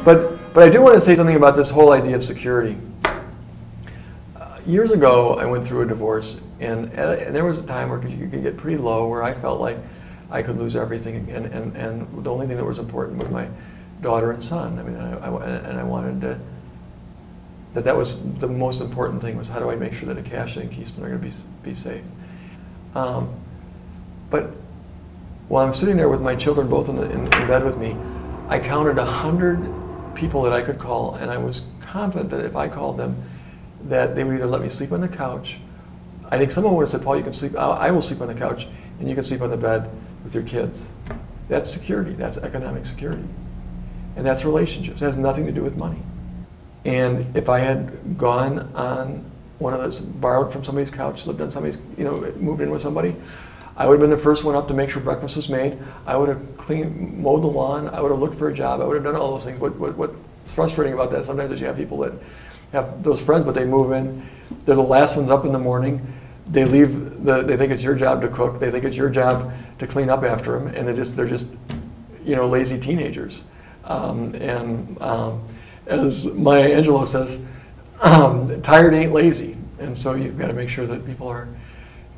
But I do want to say something about this whole idea of security. Years ago, I went through a divorce, and there was a time where you could get pretty low, where I felt like I could lose everything, and the only thing that was important was my daughter and son. I mean, I wanted that was the most important thing, was how do I make sure that Acacia and Keystone are going to be safe. But while I'm sitting there with my children both in bed with me, I counted 100 people that I could call, and I was confident that if I called them, that they would either let me sleep on the couch. I think someone would have said, Paul, you can sleep, I will sleep on the couch, and you can sleep on the bed with your kids. That's security, that's economic security. And that's relationships, it has nothing to do with money. And if I had gone on one of those, borrowed from somebody's couch, lived on somebody's, moved in with somebody, I would have been the first one up to make sure breakfast was made. I would have mowed the lawn, I would have looked for a job, I would have done all those things. What's frustrating about that sometimes is you have people that have those friends, but they move in, they're the last ones up in the morning, they leave, they think it's your job to cook, they think it's your job to clean up after them, and they're just lazy teenagers. As Maya Angelou says, tired ain't lazy. And so you've got to make sure that people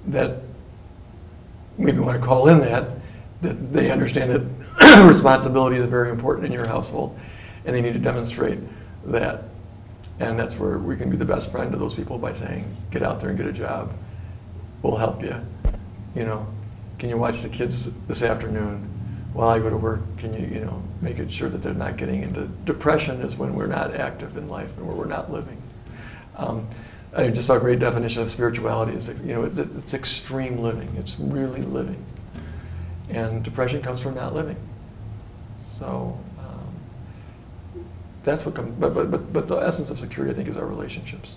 that maybe want to call in that they understand that responsibility is very important in your household, and they need to demonstrate that. And that's where we can be the best friend to those people by saying, get out there and get a job. We'll help you. Can you watch the kids this afternoon while I go to work? Can you, make it sure that they're not getting into depression is when we're not active in life and where we're not living. I just saw a great definition of spirituality. It's extreme living. It's really living. And depression comes from not living. So that's what comes, but the essence of security, I think, is our relationships.